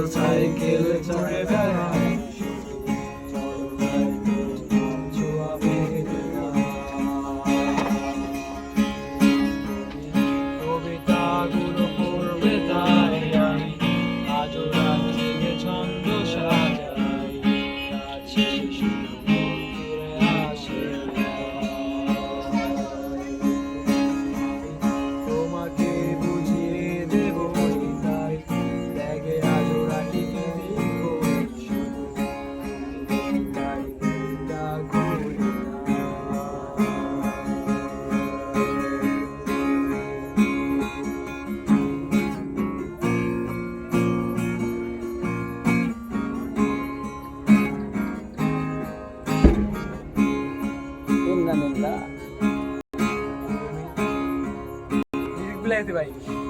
Cycle চড়ে বেড়ায় কবিতাগুলো পড়বে তাই আমি আজও রাত জেগে ছন্দ সাজাই রাত শেষে ফিরে আসে তোমাকে বুঝিয়ে দেব তাই ব্যাগে আজও রাখি Inna lillah. ভাই